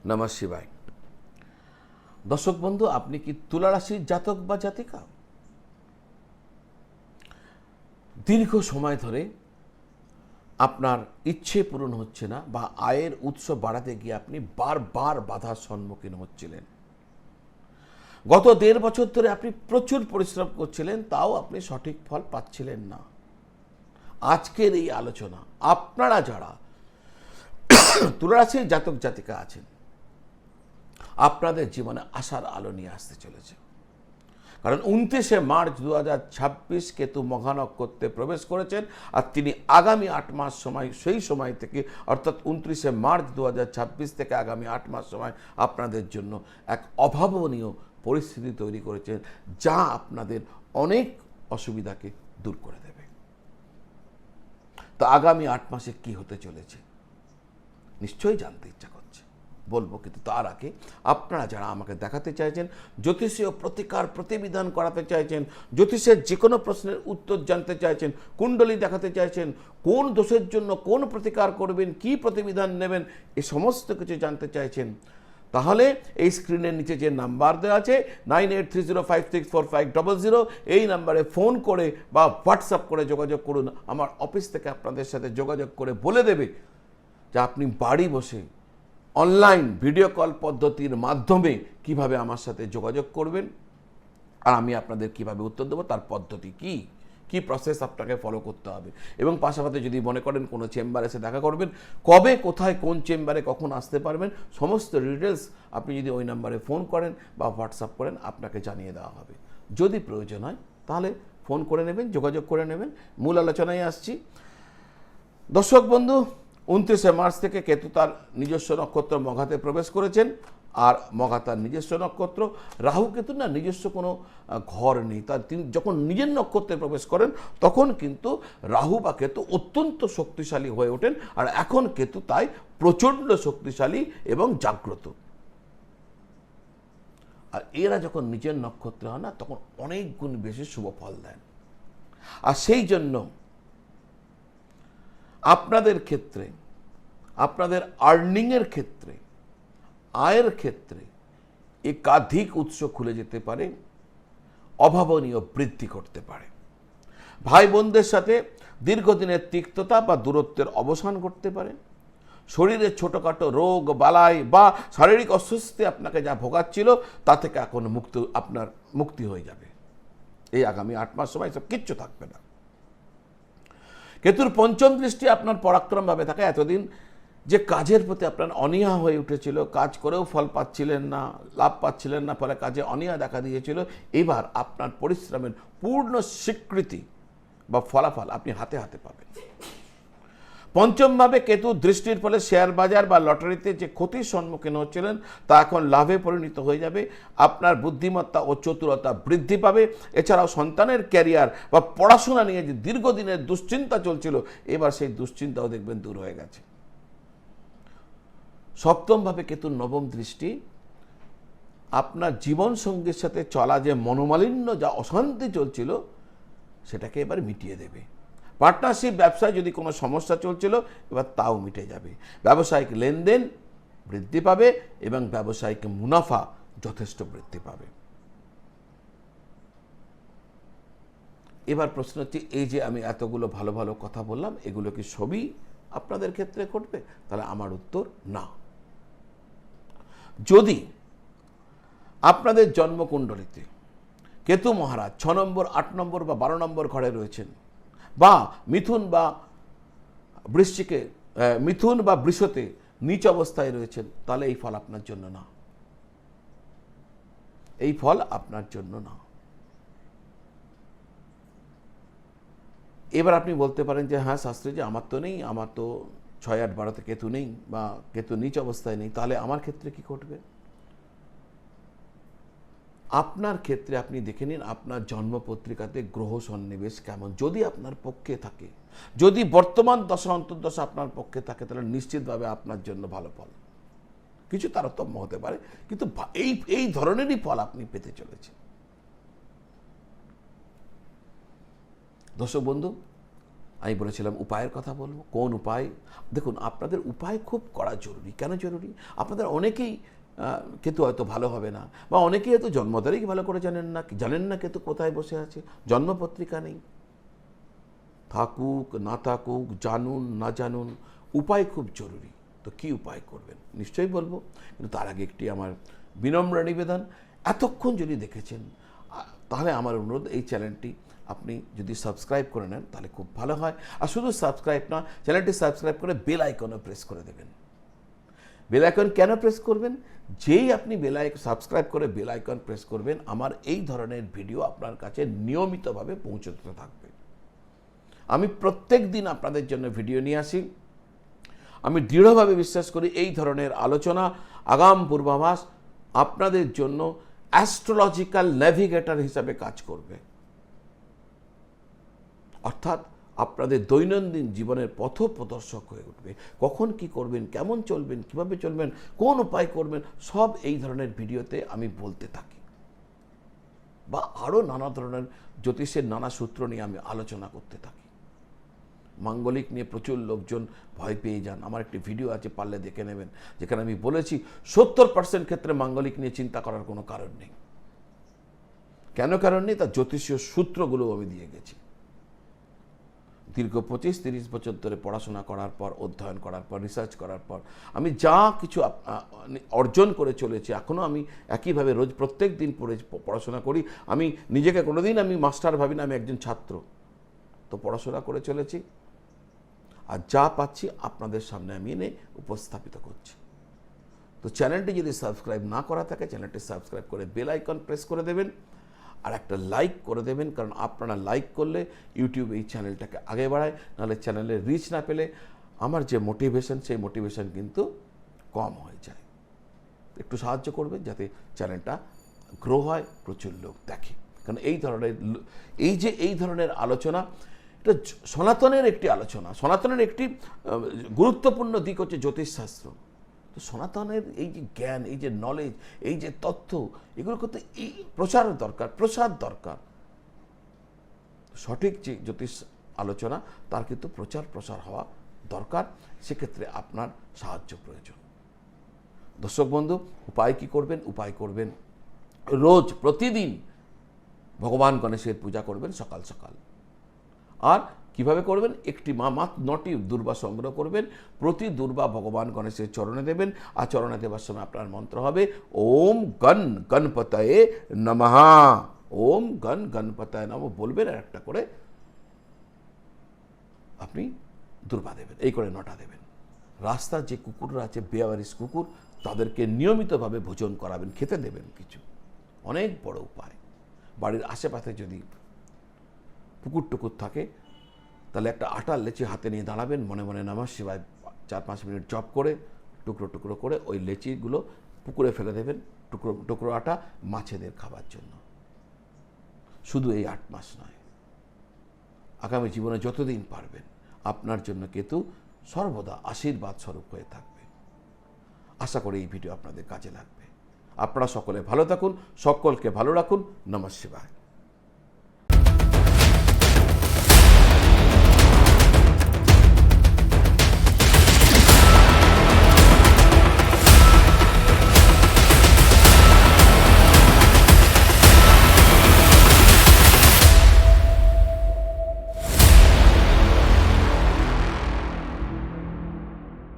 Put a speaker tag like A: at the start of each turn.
A: নমঃ শিবায়। দর্শক বন্ধু, আপনি কি তুলা রাশির জাতক বা জাতিকা? দীর্ঘ সময় ধরে আপনার ইচ্ছে পূরণ হচ্ছে না বা আয়ের উৎস বাড়াতে গিয়ে আপনি বারবার বাধার সম্মুখীন হচ্ছিলেন। গত 1.5 বছর ধরে আপনি প্রচুর পরিশ্রম করছিলেন, তাও আপনি সঠিক ফল পাচ্ছিলেন না। আজকের এই আলোচনা আপনারা যারা তুলা রাশির জাতক জাতিকা আছেন, আপনাদের জীবনে আশার আলো নিয়ে আসতে চলেছে। কারণ 29শে মার্চ 2026 কেতু মঘা নক্ষত্রে প্রবেশ করেছেন, আর তিনি আগামী 8 মাস সময়, সেই সময় থেকে অর্থাৎ 29শে মার্চ 2026 থেকে আগামী 8 মাস সময় আপনাদের জন্য এক অভাবনীয় পরিস্থিতি তৈরি করেছেন, যা আপনাদের অনেক অসুবিধাকে দূর করে দেবে। তো আগামী 8 মাসে কি হতে চলেছে নিশ্চয়ই জানতে ইচ্ছা করছে, বলবো। কিন্তু তার আগে আপনারা যারা আমাকে দেখাতে চাইছেন, জ্যোতিষীয় প্রতিকার প্রতিবিধান করাতে চাইছেন, জ্যোতিষের যে কোনো প্রশ্নের উত্তর জানতে চাইছেন, কুণ্ডলী দেখাতে চাইছেন, কোন দোষের জন্য কোন প্রতিকার করবেন, কি প্রতিবিধান নেবেন, এ সমস্ত কিছু জানতে চাইছেন, তাহলে এই স্ক্রিনের নিচে যে নাম্বার দেওয়া আছে 9830564500, এই নাম্বারে ফোন করে বা হোয়াটসঅ্যাপ করে যোগাযোগ করুন। আমার অফিস থেকে আপনাদের সাথে যোগাযোগ করে বলে দেবে যে আপনি বাড়ি বসে অনলাইন ভিডিও কল পদ্ধতির মাধ্যমে কিভাবে আমার সাথে যোগাযোগ করবেন, আর আমি আপনাদের কিভাবে উত্তর দেবো, তার পদ্ধতি কি প্রসেস আপনাকে ফলো করতে হবে। এবং পাশাপাশি যদি মনে করেন কোনো চেম্বারে এসে দেখা করবেন, কবে কোথায় কোন চেম্বারে কখন আসতে পারবেন, সমস্ত ডিটেলস আপনি যদি ওই নাম্বারে ফোন করেন বা হোয়াটসঅ্যাপ করেন, আপনাকে জানিয়ে দেওয়া হবে। যদি প্রয়োজন হয় তাহলে ফোন করে নেবেন, যোগাযোগ করে নেবেন। মূল আলোচনায় আসছি। দর্শক বন্ধু, 29শে মার্চ থেকে কেতু তার নিজস্ব নক্ষত্র মঘাতে প্রবেশ করেছেন, আর মঘা তার নিজস্ব নক্ষত্র। রাহু কেতু না নিজস্ব কোনো ঘর নেই, তার তিনি যখন নিজের নক্ষত্রে প্রবেশ করেন তখন কিন্তু রাহু বা কেতু অত্যন্ত শক্তিশালী হয়ে ওঠেন, আর এখন কেতু তাই প্রচণ্ড শক্তিশালী এবং জাগ্রত। আর এরা যখন নিজের নক্ষত্রে হয় না, তখন অনেক গুণ বেশি শুভ ফল দেন। আর সেই জন্য আপনাদের ক্ষেত্রে, আপনাদের আর্নিংয়ের ক্ষেত্রে, আয়ের ক্ষেত্রে একাধিক উৎস খুলে যেতে পারে, অভাবনীয় বৃদ্ধি করতে পারে। ভাই বোনদের সাথে দীর্ঘদিনের তিক্ততা বা দূরত্বের অবসান করতে পারে। শরীরে ছোটোখাটো রোগ বালাই বা শারীরিক অস্বস্তি আপনাকে যা ভোগাচ্ছিল, তা থেকে এখন আপনার মুক্তি হয়ে যাবে। এই আগামী 8 মাস সময় সব কিচ্ছু থাকবে না। কেতুর পঞ্চম দৃষ্টি আপনার পরাক্রমভাবে থাকে। এতদিন যে কাজের প্রতি আপনার অনীহা হয়ে উঠেছিল, কাজ করেও ফল পাচ্ছিলেন না, লাভ পাচ্ছিলেন না, ফলে কাজে অনীহা দেখা দিয়েছিল, এবার আপনার পরিশ্রমের পূর্ণ স্বীকৃতি বা ফলাফল আপনি হাতে হাতে পাবেন। পঞ্চমভাবে কেতু দৃষ্টির ফলে শেয়ার বাজার বা লটারিতে যে ক্ষতির সম্মুখীন হচ্ছিলেন, তা এখন লাভে পরিণত হয়ে যাবে। আপনার বুদ্ধিমত্তা ও চতুরতা বৃদ্ধি পাবে। এছাড়াও সন্তানের ক্যারিয়ার বা পড়াশোনা নিয়ে যে দীর্ঘদিনের দুশ্চিন্তা চলছিল, এবার সেই দুশ্চিন্তাও দেখবেন দূর হয়ে গেছে। সপ্তমভাবে কেতুর নবম দৃষ্টি আপনার জীবন সঙ্গীর সাথে চলা যে মনোমালিন্য, যা অশান্তি চলছিল, সেটাকে এবার মিটিয়ে দেবে। পার্টনারশিপ ব্যবসায় যদি কোনো সমস্যা চলছিল, এবার তাও মিটে যাবে। ব্যবসায়িক লেনদেন বৃদ্ধি পাবে এবং ব্যবসায়িক মুনাফা যথেষ্ট বৃদ্ধি পাবে। এবার প্রশ্ন হচ্ছে, এই যে আমি এতগুলো ভালো ভালো কথা বললাম, এগুলো কি সবই আপনাদের ক্ষেত্রে ঘটবে? তাহলে আমার উত্তর না। যদি আপনাদের জন্মকুণ্ডলিতে কেতু মহারাজ 6 নম্বর, 8 নম্বর বা 12 নম্বর ঘরে রয়েছেন, বা মিথুন বা বৃষতে নিচ অবস্থায় রয়েছেন, তাহলে এই ফল আপনার জন্য না। এই ফল আপনার জন্য না। এবার আপনি বলতে পারেন যে হ্যাঁ শাস্ত্রীজি, আমার তো নেই, আমার তো 6, 8, 12তে কেতু নেই বা কেতু নিচ অবস্থায় নেই, তাহলে আমার ক্ষেত্রে কি ঘটবে? আপনার ক্ষেত্রে আপনি দেখে নিন আপনার জন্মপত্রিকাতে গ্রহ সন্নিবেশ কেমন। যদি আপনার পক্ষে থাকে, যদি বর্তমান দশা অন্তর্দশা আপনার পক্ষে থাকে, তাহলে নিশ্চিতভাবে আপনার জন্য ভালো ফল। কিছু তারতম্য হতে পারে, কিন্তু এই ধরনেরই ফল আপনি পেতে চলেছেন। দর্শক বন্ধু, আমি বলেছিলাম উপায়ের কথা বলবো। কোন উপায়? দেখুন, আপনাদের উপায় খুব করা জরুরি। কেন জরুরি? আপনাদের অনেকেই কিন্তু হয়তো ভালো হবে না, বা অনেকেই হয়তো জন্ম তারিখ ভালো করে জানেন না কিন্তু কোথায় বসে আছে, জন্মপত্রিকা নেই। থাকুক না থাকুক, জানুন না জানুন, উপায় খুব জরুরি। তো কি উপায় করবেন নিশ্চয়ই বলবো, কিন্তু তার আগে একটি আমার বিনম্র নিবেদন, এতক্ষণ যদি দেখেছেন তাহলে আমার অনুরোধ, এই চ্যানেলটি আপনি যদি সাবস্ক্রাইব করে নেন তাহলে খুব ভালো হয়। আর শুধু সাবস্ক্রাইব না, চ্যানেলটি সাবস্ক্রাইব করে বেল আইকনও প্রেস করে দেবেন। বেল আইকন কেন প্রেস করবেন? যেই আপনি সাবস্ক্রাইব করে বেল আইকন প্রেস করবেন, আমার এই ধরনের ভিডিও আপনার কাছে নিয়মিতভাবে পৌঁছতে থাকবে। আমি প্রত্যেক দিন আপনাদের জন্য ভিডিও নিয়ে আসি। আমি দৃঢ়ভাবে বিশ্বাস করি এই ধরনের আলোচনা, আগাম পূর্বাভাস আপনাদের জন্য অ্যাস্ট্রোলজিক্যাল ন্যাভিগেটর হিসাবে কাজ করবে। অর্থাৎ আপনাদের দৈনন্দিন জীবনের পথ প্রদর্শক হয়ে উঠবে। কখন কি করবেন, কেমন চলবেন, কিভাবে চলবেন, কোন উপায় করবেন, সব এই ধরনের ভিডিওতে আমি বলতে থাকি। বা আরও নানা ধরনের জ্যোতিষের নানা সূত্র নিয়ে আমি আলোচনা করতে থাকি। মাঙ্গলিক নিয়ে প্রচুর লোকজন ভয় পেয়ে যান। আমার একটি ভিডিও আছে, পারলে দেখে নেবেন, যেখানে আমি বলেছি 70% ক্ষেত্রে মাঙ্গলিক নিয়ে চিন্তা করার কোনো কারণ নেই। কেন কারণ নেই? তার জ্যোতিষীয় সূত্রগুলো আমি দিয়ে গেছি। দীর্ঘ 25-30 বছর ধরে পড়াশোনা করার পর, অধ্যয়ন করার পর, রিসার্চ করার পর আমি যা কিছু অর্জন করে চলেছি, এখনও আমি একইভাবে রোজ প্রত্যেক দিন পড়াশোনা করি। আমি নিজেকে কোনোদিন আমি মাস্টার ভাবি না, আমি একজন ছাত্র। তো পড়াশোনা করে চলেছি, আর যা পাচ্ছি আপনাদের সামনে আমি এনে উপস্থাপিত করছি। তো চ্যানেলটি যদি সাবস্ক্রাইব না করা থাকে, চ্যানেলটি সাবস্ক্রাইব করে বেল আইকন প্রেস করে দেবেন, আর একটা লাইক করে দেবেন, কারণ আপনারা লাইক করলে ইউটিউব এই চ্যানেলটাকে আগে বাড়ায়। নাহলে চ্যানেলের রিচ না পেলে আমার যে মোটিভেশন, সেই মোটিভেশন কিন্তু কম হয়ে যায়। একটু সাহায্য করবেন যাতে চ্যানেলটা গ্রো হয়, প্রচুর লোক দেখে। কারণ এই ধরনের আলোচনা, এটা সনাতনের একটি আলোচনা। সনাতনের একটি গুরুত্বপূর্ণ দিক হচ্ছে জ্যোতিষশাস্ত্র। তো সনাতনের এই যে জ্ঞান, এই যে নলেজ, এই যে তথ্য, এগুলো করতে এই প্রচার দরকার। সঠিক যে জ্যোতিষ আলোচনা, তার কিন্তু প্রসার হওয়া দরকার। সেক্ষেত্রে আপনার সাহায্য প্রয়োজন। দর্শক বন্ধু, উপায় কি করবেন? উপায় করবেন রোজ প্রতিদিন ভগবান গণেশের পূজা করবেন সকাল সকাল। আর কিভাবে করবেন? একটি 9টি দুর্বা সংগ্রহ করবেন, প্রতি দুর্বা ভগবান গণেশের চরণে দেবেন। আর চরণে দেওয়ার সময় আপনার মন্ত্র হবে ওম গণপতয়ে নমঃ। ওম গণপতয়ে নমঃ বলবেন, আর একটা করে আপনি দুর্বা দেবেন। এই করে 9টা দেবেন। রাস্তার যে কুকুররা আছে, বেয়ারিস কুকুর, তাদেরকে নিয়মিতভাবে ভোজন করাবেন, খেতে দেবেন কিছু। অনেক বড় উপায়। বাড়ির আশেপাশে যদি পুকুর টুকুর থাকে, তাহলে একটা আটার লেচি হাতে নিয়ে দাঁড়াবেন, মনে মনে নমঃ শিবায় 4-5 মিনিট জপ করে টুকরো করে ওই লেচিগুলো পুকুরে ফেলে দেবেন। টুকরো আটা মাছেদের খাবার জন্য। শুধু এই 8 মাস নয়, আগামী জীবনে যতদিন পারবেন আপনার জন্য কেতু সর্বদা আশীর্বাদ স্বরূপ হয়ে থাকবে। আশা করি এই ভিডিও আপনাদের কাজে লাগবে। আপনারা সকলে ভালো থাকুন, সকলকে ভালো রাখুন। নমঃ শিবায়।